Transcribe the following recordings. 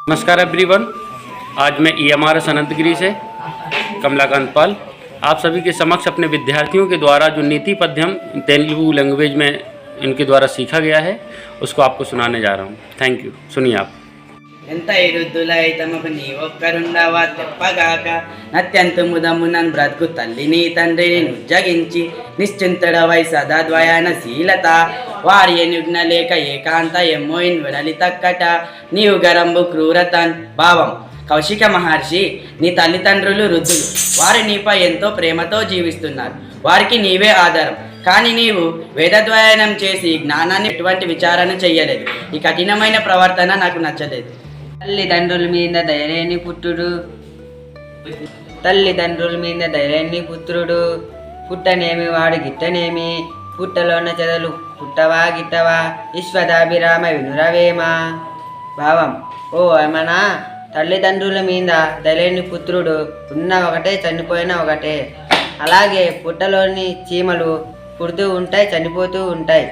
नमस्कार एवरीवन। आज मैं EMRS अनंतगिरी से कमलाकांत पाल आप सभी के समक्ष अपने विद्यार्थियों के द्वारा जो नीति पद्यम तेलुगु लैंग्वेज में इनके द्वारा सीखा गया है उसको आपको सुनाने जा रहा हूँ। Thank you. सुनिए आप। ఎంత ఇరుద్దులై తమకు నీ ఒక్కరుండవా తెప్పగాక నత్యంతముదము నన్ను బ్రతుకు తల్లిని తండ్రిని నుజ్జగించి నిశ్చింతడవై సదాద్వయాన శీలత వారి ఎనుగ్న లేక ఏకాంత ఎమ్మోయిన్ వెడలి తక్కట నీవు గరంబు క్రూరతన్ భావం కౌశిక మహర్షి నీ తల్లిదండ్రులు వృద్ధులు, వారు నీపై ఎంతో ప్రేమతో జీవిస్తున్నారు, వారికి నీవే ఆధారం. కానీ నీవు వేదద్వయనం చేసి జ్ఞానాన్ని ఎటువంటి విచారణ చెయ్యలేదు. ఈ కఠినమైన ప్రవర్తన నాకు నచ్చలేదు. తల్లిదండ్రుల మీద ధైర్యాన్ని పుట్టుడు, తల్లిదండ్రుల మీద ధైర్యాన్ని పుత్రుడు, పుట్టనేమి వాడు గిట్టనేమి, పుట్టలోన చెదలు పుట్టవా గిట్టవా, విశ్వదాభిరామ వినురవేమా. భావం, ఓ ఏమనా, తల్లిదండ్రుల మీద ధైర్యాన్ని పుత్రుడు ఉన్న ఒకటే చనిపోయిన ఒకటే. అలాగే పుట్టలోని చీమలు పుడుతూ ఉంటాయి, చనిపోతూ ఉంటాయి.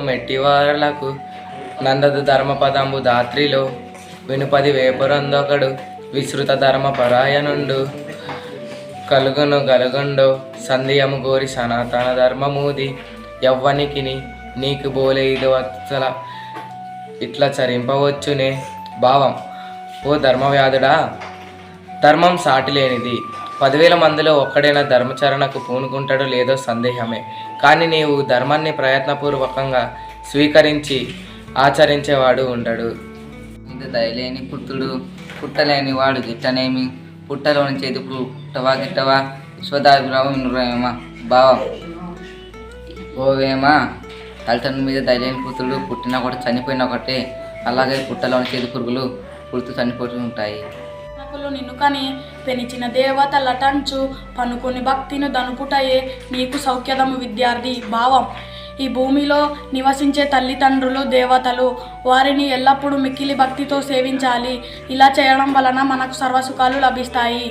మెట్టివారలకు నందదు ధర్మపదంబు దాత్రిలో వినుపది వేపురందొకడు విస్తృత ధర్మ పరాయణుండు కలుగును గలుగుండో సంధియము గోరి సనాతన ధర్మమూది యవ్వనికిని నీకు బోలే ఇది వత్సల ఇట్లా చరింపవచ్చునే. భావం, ఓ ధర్మవ్యాధుడా, ధర్మం సాటి లేనిది. 10,000 మందిలో ఒక్కడైనా ధర్మచరణకు పూనుకుంటాడో లేదో సందేహమే. కానీ నీవు ధర్మాన్ని ప్రయత్నపూర్వకంగా స్వీకరించి ఆచరించేవాడు ఉండడు. దయలేని పుత్రుడు, పుట్టలేని వాడు గిట్టనేమి, పుట్టలోని చేతుకు పుట్టవా గిట్టవా, విశ్వదాభిరామ వినురవేమ. భావం, ఓవేమా, తల్లిదండ్రుల మీద దయలేని పుత్రుడు పుట్టిన ఒకటి చనిపోయిన ఒకటే. అలాగే పుట్టలోని చేతి పురుగులు పుడుతూ చనిపోతూ ఉంటాయి. నిన్ను కని పెనిచిన దేవతలటంచు పనుకొని భక్తిని దనుపుటయే నీకు సౌఖ్యదము విద్యార్థి. భావం, ఈ భూమిలో నివసించే తల్లిదండ్రులు దేవతలు, వారిని ఎల్లప్పుడూ మిక్కిలి భక్తితో సేవించాలి. ఇలా చేయడం వలన మనకు సర్వసుఖాలు లభిస్తాయి.